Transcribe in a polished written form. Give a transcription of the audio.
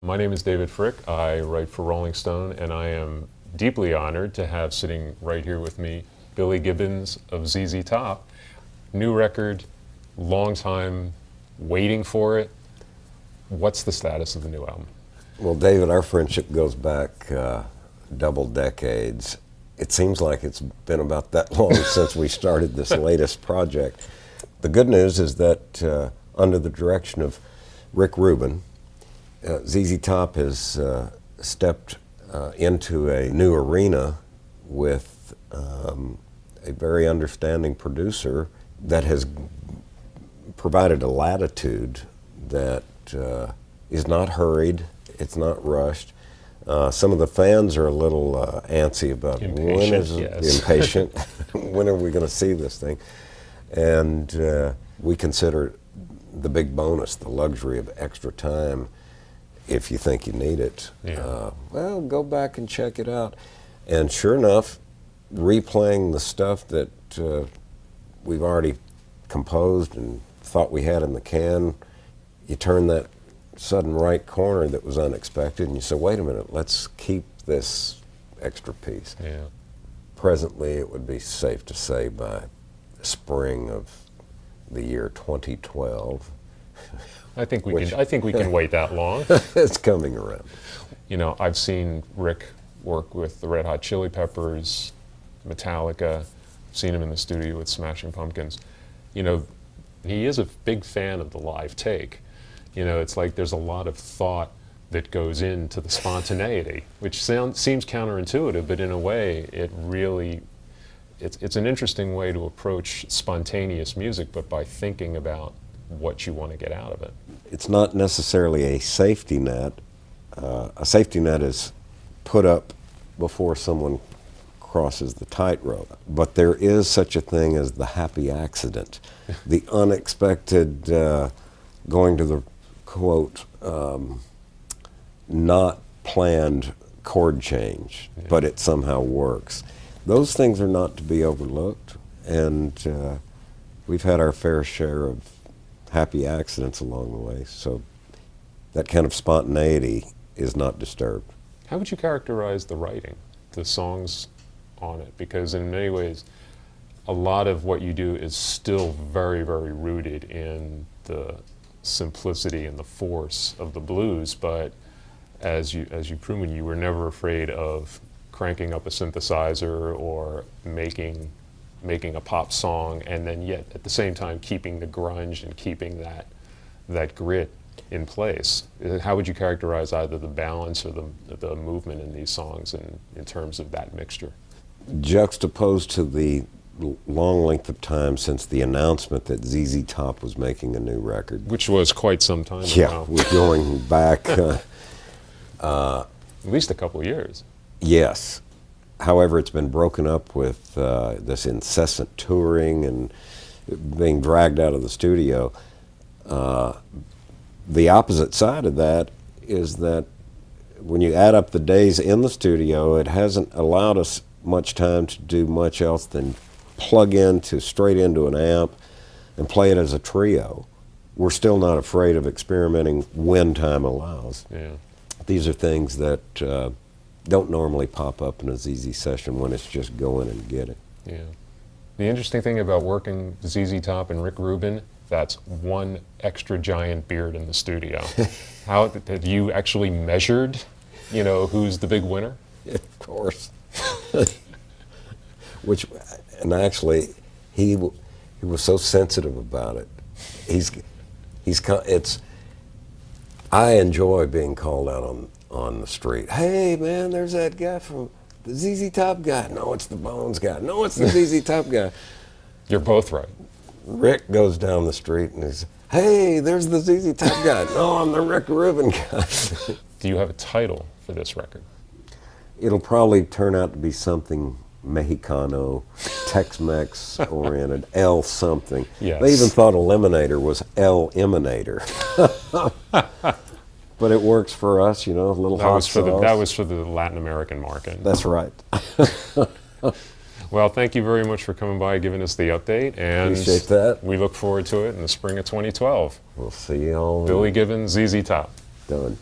My name is David Fricke. I write for Rolling Stone, and I am deeply honored to have sitting right here with me Billy Gibbons of ZZ Top. New record, long time waiting for it. What's the status of the new album? Well, David, our friendship goes back double decades. It seems like it's been about that long since we started this latest project. The good news is that under the direction of Rick Rubin, ZZ Top has stepped into a new arena with a very understanding producer that has provided a latitude that is not hurried, it's not rushed. Some of the fans are a little antsy about impatient. When are we going to see this thing? And we consider the big bonus, the luxury of extra time, if you think you need it. Yeah. Well, go back and check it out. And sure enough, replaying the stuff that we've already composed and thought we had in the can, you turn that sudden right corner that was unexpected and you say, wait a minute, let's keep this extra piece. Yeah. Presently, it would be safe to say by spring of the year 2012. I think we can wait that long. It's coming around. You know, I've seen Rick work with the Red Hot Chili Peppers, Metallica, seen him in the studio with Smashing Pumpkins. You know, he is a big fan of the live take. You know, it's like there's a lot of thought that goes into the spontaneity, which seems counterintuitive, but in a way, it really, it's an interesting way to approach spontaneous music, but by thinking about what you want to get out of it. It's not necessarily a safety net. A safety net is put up before someone crosses the tightrope. But there is such a thing as the happy accident, the unexpected going to the, quote, not planned chord change, but it somehow works. Those things are not to be overlooked, and we've had our fair share of happy accidents along the way, so that kind of spontaneity is not disturbed. How would you characterize the writing, the songs on it? Because in many ways, a lot of what you do is still very, very rooted in the simplicity and the force of the blues, but as you've proven, you were never afraid of cranking up a synthesizer or making a pop song, and then yet at the same time keeping the grunge and keeping that grit in place. How would you characterize either the balance or the movement in these songs in terms of that mixture? Juxtaposed to the long length of time since the announcement that ZZ Top was making a new record. Which was quite some time ago. Yeah, we're going back at least a couple of years. Yes. However, it's been broken up with this incessant touring and being dragged out of the studio. The opposite side of that is that when you add up the days in the studio, it hasn't allowed us much time to do much else than plug straight into an amp and play it as a trio. We're still not afraid of experimenting when time allows. Yeah. These are things that don't normally pop up in a ZZ session when it's just go in and get it. Yeah. The interesting thing about working ZZ Top and Rick Rubin, that's one extra giant beard in the studio. How have you actually measured, you know, who's the big winner? Of course. And he was so sensitive about it. I enjoy being called out on the street. Hey man, there's that guy from the ZZ Top guy. No, it's the Bones guy. No, it's the ZZ Top guy. You're both right. Rick goes down the street and he's, hey, there's the ZZ Top guy. No, I'm the Rick Rubin guy. Do you have a title for this record? It'll probably turn out to be something Mexicano, Tex-Mex oriented, El something. Yes. They even thought Eliminator was El Eminator. But it works for us, you know, a little hot sauce. That was for the Latin American market. That's right. Well, thank you very much for coming by and giving us the update. And appreciate that. We look forward to it in the spring of 2012. We'll see you all. Billy Gibbons, ZZ Top. Done.